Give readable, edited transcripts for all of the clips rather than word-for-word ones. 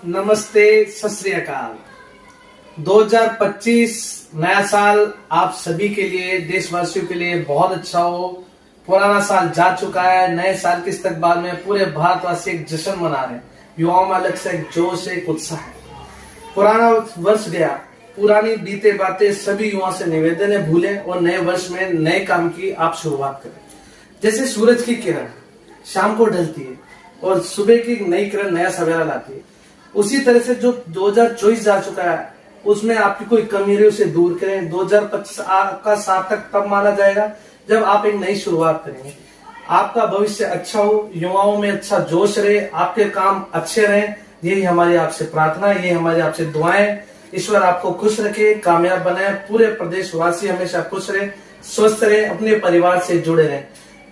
नमस्ते, सत श्री अकाल। 2025 नया साल आप सभी के लिए, देशवासियों के लिए बहुत अच्छा हो। पुराना साल जा चुका है, नए साल के इस्तकबाल में पूरे भारतवासी एक जश्न मना रहे हैं। युवाओं में अलग से एक जोश है, एक उत्साह है। पुराना वर्ष गया, पुरानी बीते बातें सभी युवाओं से निवेदन है भूलें और नए वर्ष में नए काम की आप शुरुआत करें। जैसे सूरज की किरण शाम को ढलती है और सुबह की नई किरण नया सवेरा लाती है, उसी तरह से जो 2024 जा चुका है उसमें आपकी कोई कमी रही उसे दूर करें। 2025 आपका सार्थक तब माना जाएगा जब आप एक नई शुरुआत करेंगे। आपका भविष्य अच्छा हो, युवाओं में अच्छा जोश रहे, आपके काम अच्छे रहें, यही हमारी आपसे प्रार्थना है, यही हमारी आपसे दुआएं। ईश्वर आपको खुश रखे, कामयाब बनाए, पूरे प्रदेशवासी हमेशा खुश रहे, स्वस्थ रहे, अपने परिवार से जुड़े रहे।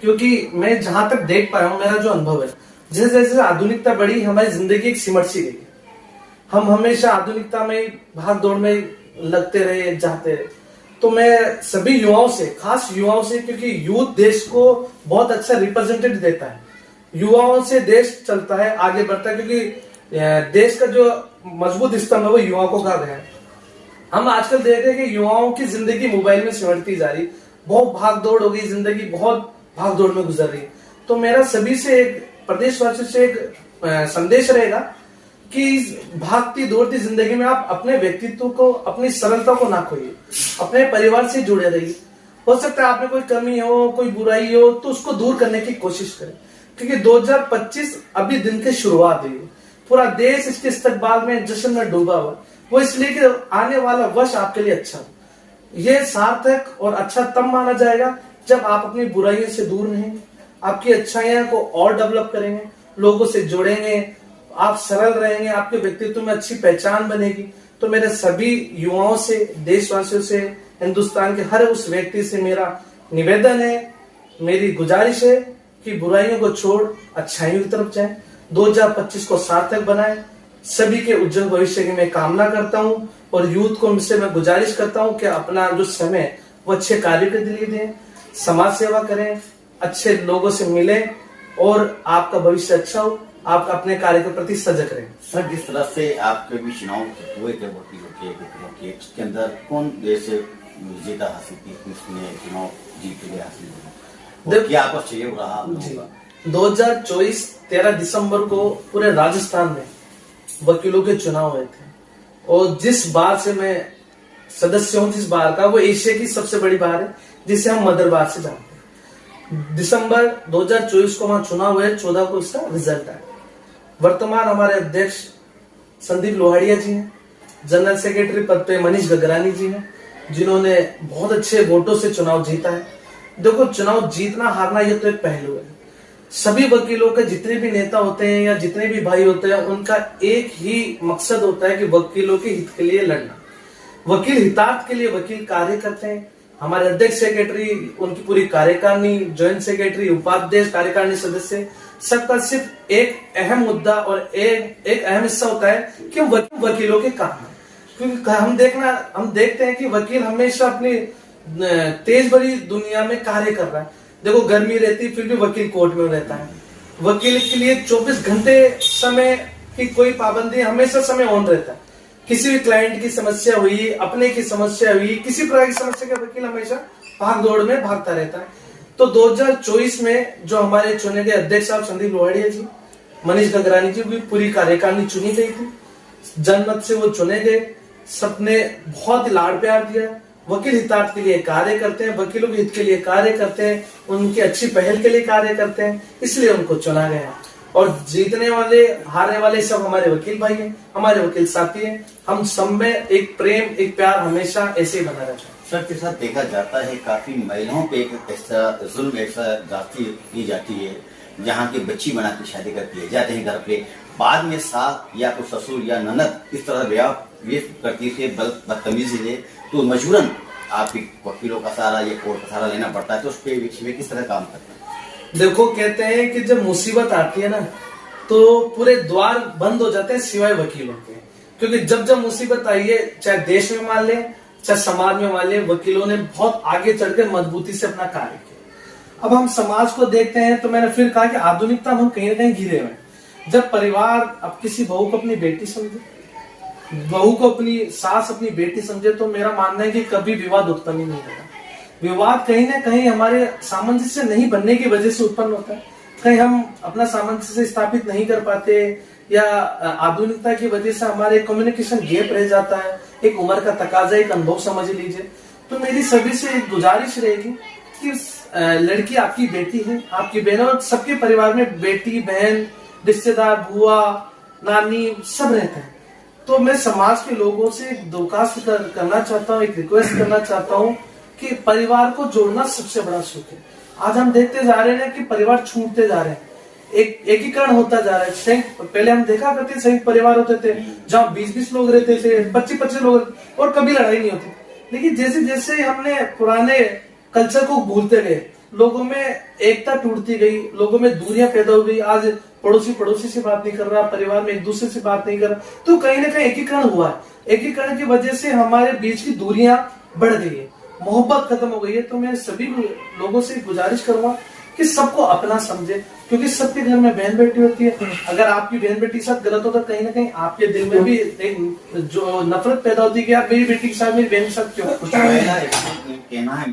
क्योंकि मैं जहां तक देख पाया हूं, मेरा जो अनुभव है, जैसे जैसे आधुनिकता बढ़ी हमारी जिंदगी एक सिमट सी गई। हम हमेशा आधुनिकता में भाग दौड़ में लगते रहे, जाते रहे। तो मैं सभी युवाओं से, खास युवाओं से, क्योंकि यूथ देश को बहुत अच्छा रिप्रेजेंटेट देता है, युवाओं से देश चलता है, आगे बढ़ता है। क्योंकि देश का जो मजबूत स्तंभ है वो युवाओं को कहा गया है। हम आजकल देख रहे हैं कि युवाओं की जिंदगी मोबाइल में सिमटती जा रही, बहुत भाग दौड़ हो गई, जिंदगी बहुत भाग दौड़ में गुजर रही। तो मेरा सभी से, एक प्रदेशवासियों से एक संदेश रहेगा कि भागती दौड़ती जिंदगी में आप अपने व्यक्तित्व को, अपनी सरलता को ना खोइए, अपने परिवार से जुड़े रहिए। हो सकता है आप में कोई कमी हो, कोई बुराई हो, तो उसको दूर करने की कोशिश करें। क्योंकि 2025 अभी दिन की शुरुआत हुई, पूरा देश इसके इस्तकबाल में जश्न में डूबा हुआ। वो इसलिए कि आने वाला वर्ष आपके लिए अच्छा हो। ये सार्थक और अच्छा तब माना जाएगा जब आप अपनी बुराइयों से दूर रहेंगे, आपकी अच्छाइयां को और डेवलप करेंगे, लोगों से जुड़ेंगे, आप सरल रहेंगे, आपके व्यक्तित्व में अच्छी पहचान बनेगी। तो मेरे सभी युवाओं से, देशवासियों से, हिंदुस्तान के हर उस व्यक्ति से मेरा निवेदन है, मेरी गुजारिश है कि बुराइयों को छोड़ अच्छाइयों की तरफ जाएं, 2025 को सार्थक बनाएं। सभी के उज्जवल भविष्य की मैं कामना करता हूं और यूथ को मुझसे मैं गुजारिश करता हूं कि अपना जो समय वो अच्छे कार्य के लिए दें, समाज सेवा करें, अच्छे लोगों से मिलें और आपका भविष्य अच्छा हो, आप अपने कार्य के प्रति सजग रहें। सर, जिस तरह से आपके भी चुनाव हुए थे वकीलों के, उसके अंदर कौन जैसे विजेता हासिल की, किसने चुनाव जीत के हासिल किया, क्या आपका सहयोग रहा? 2024 13 दिसंबर को पूरे राजस्थान में वकीलों के चुनाव हुए थे और जिस बार से मैं सदस्य हूं, जिस बार का, वो एशिया की सबसे बड़ी बार है जिसे हम मदर बार से जानते हैं। दिसंबर 2024 को वहां चुनाव हुए, 14 को इसका रिजल्ट आया। वर्तमान हमारे अध्यक्ष संदीप लोहाड़िया जी हैं, जनरल सेक्रेटरी पद पे मनीष गगरानी जी हैं, जिन्होंने बहुत अच्छे वोटों से चुनाव जीता है। देखो, चुनाव जीतना हारना ये तो एक पहलू है। सभी वकीलों के जितने भी नेता होते हैं या जितने भी भाई होते हैं, उनका एक ही मकसद होता है कि वकीलों के हित के लिए लड़ना। वकील हितार्थ के लिए वकील कार्य करते हैं। हमारे अध्यक्ष सेक्रेटरी, उनकी पूरी कार्यकारिणी, ज्वाइंट सेक्रेटरी, उपाध्यक्ष, कार्यकारिणी सदस्य, सबका सिर्फ एक अहम मुद्दा और एक अहम हिस्सा होता है कि वकीलों के काम है। क्योंकि हम देखते हैं कि वकील हमेशा अपनी तेज भरी दुनिया में कार्य कर रहा है। देखो, गर्मी रहती फिर भी वकील कोर्ट में रहता है। वकील के लिए 24 घंटे समय की कोई पाबंदी, हमेशा समय ऑन रहता है। किसी भी क्लाइंट की समस्या हुई, अपने की समस्या हुई, किसी प्रकार की समस्या का वकील हमेशा भाग दौड़ में भागता रहता है। तो 2024 में जो हमारे चुने गए अध्यक्ष साहब संदीप लोहाड़िया जी, मनीष गगरानी जी की पूरी कार्यकारिणी चुनी गई थी, जनमत से वो चुने गए। सबने बहुत ही लाड़ प्यार दिया। वकील हितार्थ के लिए कार्य करते हैं, वकीलों के हित के लिए कार्य करते हैं, उनकी अच्छी पहल के लिए कार्य करते हैं, इसलिए उनको चुना गया। और जीतने वाले, हारने वाले सब हमारे वकील भाई हैं, हमारे वकील साथी हैं। हम सब में एक प्रेम, एक प्यार हमेशा ऐसे ही बना रहता है। सर, के साथ देखा जाता है काफी महिलाओं पे एक ऐसा जुल्म, ऐसा जाती की जाती है, जहाँ की बच्ची बना के शादी कर दिए जाते हैं घर पे, बाद में सास या कोई ससुर या ननद इस तरह व्यवहार करती है, बदतमीजी है, तो मजबूरन आप वकीलों का सहारा, ये कोर्ट का सहारा लेना पड़ता है। तो उस पे किस तरह काम करते हैं? देखो, कहते हैं कि जब मुसीबत आती है ना, तो पूरे द्वार बंद हो जाते हैं सिवाय वकीलों के। क्योंकि जब मुसीबत आई है, चाहे देश में मान ले, चाहे समाज में मान ले, वकीलों ने बहुत आगे चढ़ के मजबूती से अपना कार्य किया। अब हम समाज को देखते हैं तो मैंने फिर कहा कि आधुनिकता में हम कहीं ना कहीं घिरे हुए हैं। जब परिवार अब किसी बहू को अपनी बेटी समझे, बहू को अपनी सास अपनी बेटी समझे, तो मेरा मानना है कि कभी विवाद उत्पन्न ही नहीं होगा। विवाद कहीं ना कहीं हमारे सामंजस्य नहीं बनने की वजह से उत्पन्न होता है। कहीं हम अपना सामंजस्य स्थापित नहीं कर पाते, या आधुनिकता की वजह से हमारे कम्युनिकेशन गैप रह जाता है, एक उम्र का तकाजा, एक अनुभव समझ लीजिए। तो मेरी सभी से एक गुजारिश रहेगी कि लड़की आपकी बेटी है, आपकी बहन, और सबके परिवार में बेटी, बहन, रिश्तेदार, बुआ, नानी सब रहते हैं। तो मैं समाज के लोगों से एक दरखास्त करना चाहता हूँ, एक रिक्वेस्ट करना चाहता हूँ कि परिवार को जोड़ना सबसे बड़ा सुख है। आज हम देखते जा रहे हैं कि परिवार छूटते जा रहे हैं, एकीकरण होता जा रहा है। संयुक्त, पहले हम देखा करते संयुक्त परिवार होते थे जहाँ 20-20 लोग रहते थे, 25-25 लोग, और कभी लड़ाई नहीं होती। लेकिन जैसे जैसे हमने पुराने कल्चर को भूलते गए, लोगों में एकता टूटती गई, लोगों में दूरियां पैदा हो गई। आज पड़ोसी से बात नहीं कर रहा, परिवार में एक दूसरे से बात नहीं कर रहा, तो कहीं ना कहीं एकीकरण हुआ है। एकीकरण की वजह से हमारे बीच की दूरियां बढ़ गई है, मोहब्बत खत्म हो गई है। तो मैं सभी लोगों से गुजारिश करूंगा कि सबको अपना समझे, क्योंकि सबके घर में बहन बेटी होती है। अगर आपकी बहन बेटी के साथ गलत होता, कहीं ना कहीं आपके दिल में भी एक जो नफरत पैदा होती है कि यार मेरी बेटी के साथ, मेरी बहन के साथ क्यों। कहना है